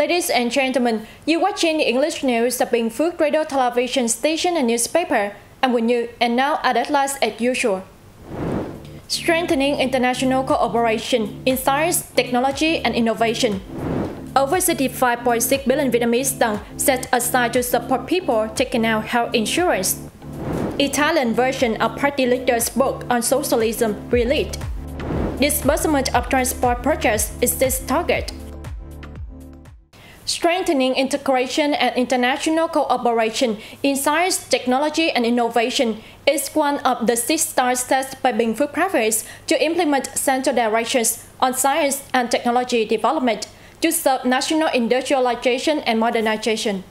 Ladies and gentlemen, you're watching the English news of Bình Phước Radio Television Station and Newspaper. I'm with you, and now at headlines as usual. Strengthening international cooperation in science, technology and innovation. Over 65.6 billion Vietnamese dong set aside to support people taking out health insurance. Italian version of party leader's book on socialism released. Disbursement of transport projects is its target. Strengthening integration and international cooperation in science, technology and innovation is one of the 6 stars set by Bình Phước Province to implement central directions on science and technology development to serve national industrialization and modernization.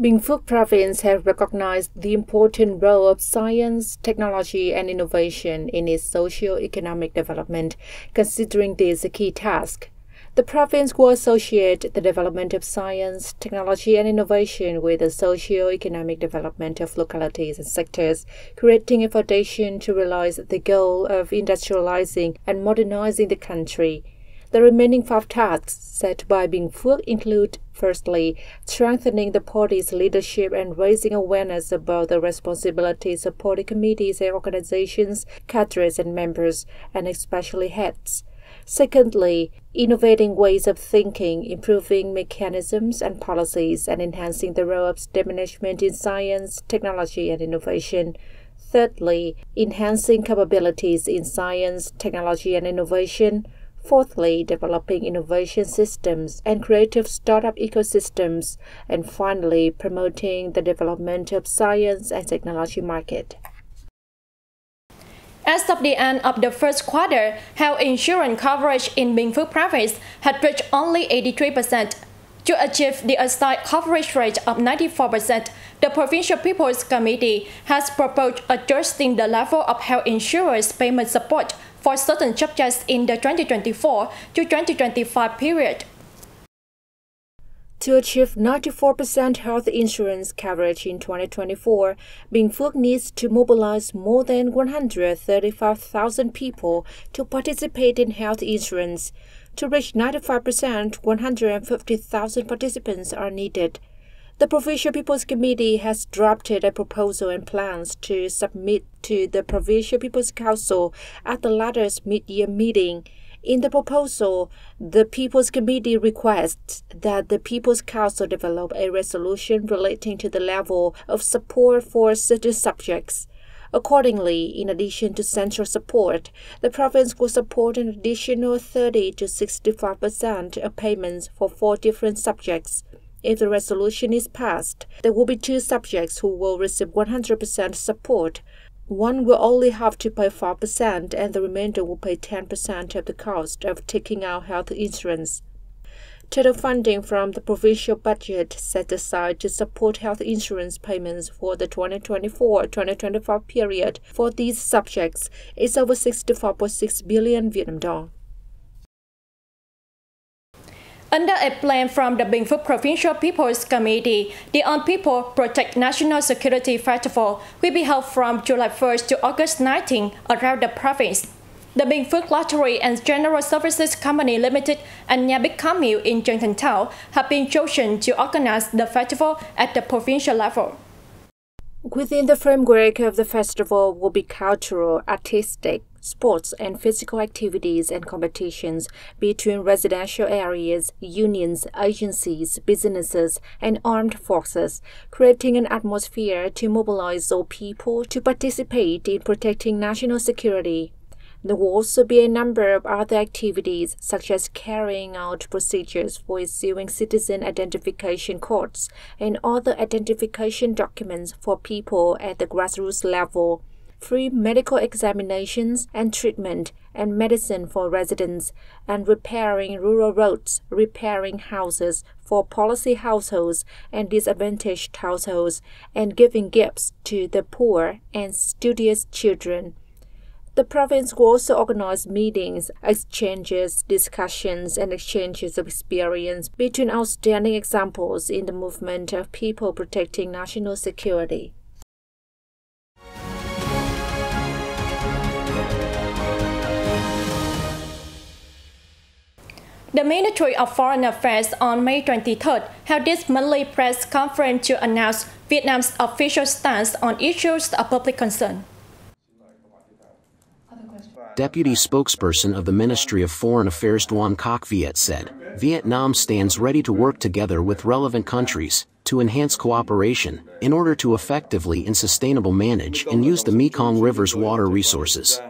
Bình Phước Province has recognized the important role of science, technology, and innovation in its socio-economic development, considering this a key task. The province will associate the development of science, technology, and innovation with the socio-economic development of localities and sectors, creating a foundation to realize the goal of industrializing and modernizing the country. The remaining 5 tasks set by Bình Phước include, firstly, strengthening the party's leadership and raising awareness about the responsibilities of party committees and organizations, cadres and members, and especially heads. Secondly, innovating ways of thinking, improving mechanisms and policies, and enhancing the role of state management in science, technology, and innovation. Thirdly, enhancing capabilities in science, technology, and innovation. Fourthly, developing innovation systems and creative startup ecosystems. And finally, promoting the development of science and technology market. As of the end of the first quarter, health insurance coverage in Bình Phước Province had reached only 83%. To achieve the assigned coverage rate of 94%, the Provincial People's Committee has proposed adjusting the level of health insurance payment support for certain subjects in the 2024 to 2025 period. To achieve 94% health insurance coverage in 2024, Bình Phước needs to mobilize more than 135,000 people to participate in health insurance. To reach 95%, 150,000 participants are needed. The Provincial People's Committee has drafted a proposal and plans to submit to the Provincial People's Council at the latter's mid-year meeting. In the proposal, the People's Committee requests that the People's Council develop a resolution relating to the level of support for certain subjects. Accordingly, in addition to central support, the province will support an additional 30 to 65% of payments for 4 different subjects. If the resolution is passed, there will be 2 subjects who will receive 100% support. One will only have to pay 5% and the remainder will pay 10% of the cost of taking out health insurance. Total funding from the provincial budget set aside to support health insurance payments for the 2024-2025 period for these subjects is over 64.6 billion Vietnam dong. Under a plan from the Bình Phước Provincial People's Committee, the On People Protect National Security Festival will be held from July 1st to August 19 around the province. The Bình Phước Lottery and General Services Company Limited and Nhà Bích Cá Mill in Chương Thao have been chosen to organize the festival at the provincial level. Within the framework of the festival will be cultural, artistic, sports and physical activities and competitions between residential areas, unions, agencies, businesses, and armed forces, creating an atmosphere to mobilize all people to participate in protecting national security. There will also be a number of other activities, such as carrying out procedures for issuing citizen identification cards and other identification documents for people at the grassroots level, free medical examinations and treatment and medicine for residents, and repairing rural roads, repairing houses for policy households and disadvantaged households, and giving gifts to the poor and studious children. The province will also organize meetings, exchanges, discussions, and exchanges of experience between outstanding examples in the movement of people protecting national security. The Ministry of Foreign Affairs on May 23rd held this monthly press conference to announce Vietnam's official stance on issues of public concern. Deputy spokesperson of the Ministry of Foreign Affairs Duan Coc Viet said, Vietnam stands ready to work together with relevant countries to enhance cooperation in order to effectively and sustainably manage and use the Mekong River's water resources.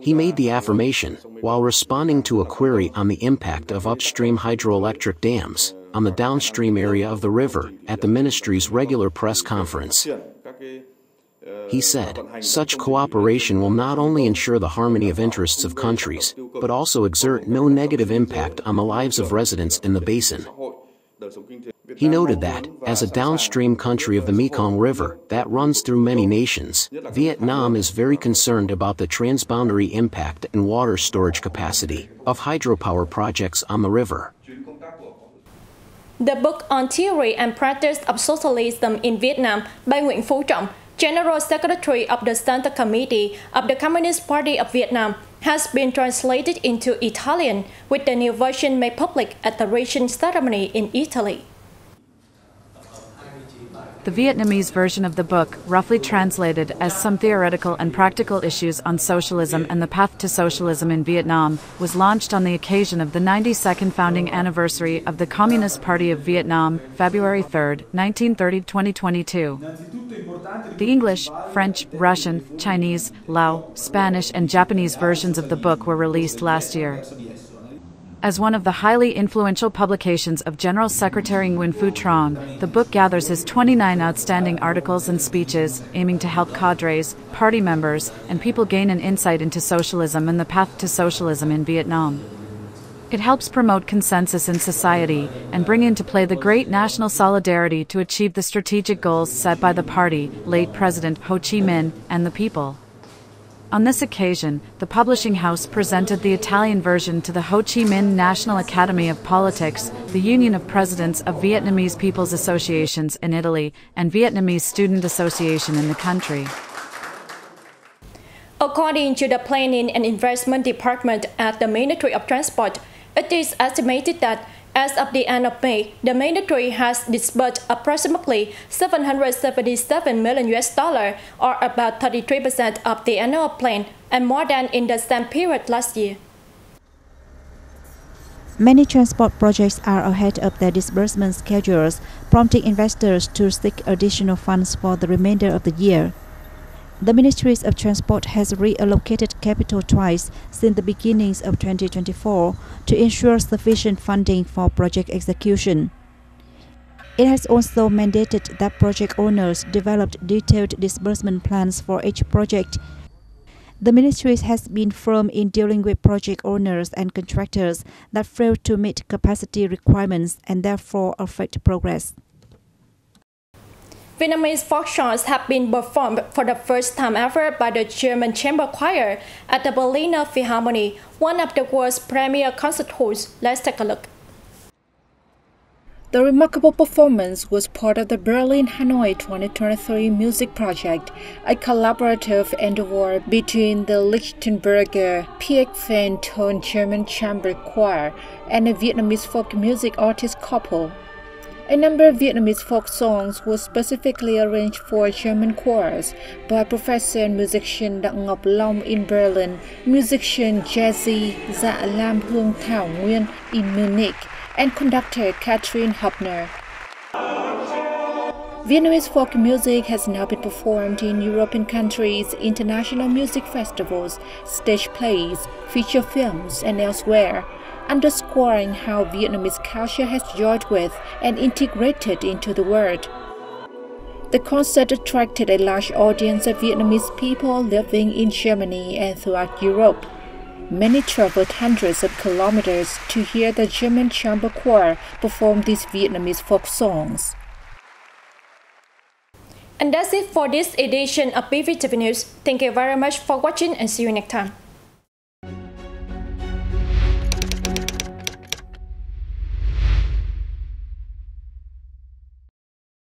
He made the affirmation while responding to a query on the impact of upstream hydroelectric dams on the downstream area of the river at the ministry's regular press conference. He said, such cooperation will not only ensure the harmony of interests of countries, but also exert no negative impact on the lives of residents in the basin. He noted that, as a downstream country of the Mekong River that runs through many nations, Vietnam is very concerned about the transboundary impact and water storage capacity of hydropower projects on the river. The book on Theory and Practice of Socialism in Vietnam by Nguyễn Phú Trọng, General Secretary of the Center Committee of the Communist Party of Vietnam, has been translated into Italian, with the new version made public at the reading ceremony in Italy. The Vietnamese version of the book, roughly translated as Some Theoretical and Practical Issues on Socialism and the Path to Socialism in Vietnam, was launched on the occasion of the 92nd founding anniversary of the Communist Party of Vietnam, February 3, 1930-2022. The English, French, Russian, Chinese, Lao, Spanish, and Japanese versions of the book were released last year. As one of the highly influential publications of General Secretary Nguyen Phu Trong, the book gathers his 29 outstanding articles and speeches, aiming to help cadres, party members, and people gain an insight into socialism and the path to socialism in Vietnam. It helps promote consensus in society and bring into play the great national solidarity to achieve the strategic goals set by the party, late President Ho Chi Minh, and the people. On this occasion, the publishing house presented the Italian version to the Ho Chi Minh National Academy of Politics, the Union of Presidents of Vietnamese People's Associations in Italy, and Vietnamese Student Association in the country. According to the Planning and Investment Department at the Ministry of Transport, it is estimated that as of the end of May, the ministry has disbursed approximately $777 million, or about 33% of the annual plan, and more than in the same period last year. Many transport projects are ahead of their disbursement schedules, prompting investors to seek additional funds for the remainder of the year. The Ministry of Transport has reallocated capital twice since the beginnings of 2024 to ensure sufficient funding for project execution. It has also mandated that project owners develop detailed disbursement plans for each project. The Ministry has been firm in dealing with project owners and contractors that fail to meet capacity requirements and therefore affect progress. Vietnamese folk songs have been performed for the first time ever by the German Chamber Choir at the Berliner Philharmonie, one of the world's premier concert halls. Let's take a look. The remarkable performance was part of the Berlin-Hanoi 2023 Music Project, a collaborative endeavor between the Lichtenberger Piek-Van-Toon German Chamber Choir and a Vietnamese folk music artist couple. A number of Vietnamese folk songs were specifically arranged for German choirs by professor and musician Đặng Ngọc Long in Berlin, musician jazzy Dạ Lam Hương Thảo Nguyên in Munich, and conductor Catherine Hubner. Vietnamese folk music has now been performed in European countries, international music festivals, stage plays, feature films, and elsewhere, underscoring how Vietnamese culture has joined with and integrated into the world. The concert attracted a large audience of Vietnamese people living in Germany and throughout Europe. Many traveled hundreds of kilometers to hear the German Chamber Choir perform these Vietnamese folk songs. And that's it for this edition of BPTV News. Thank you very much for watching and see you next time.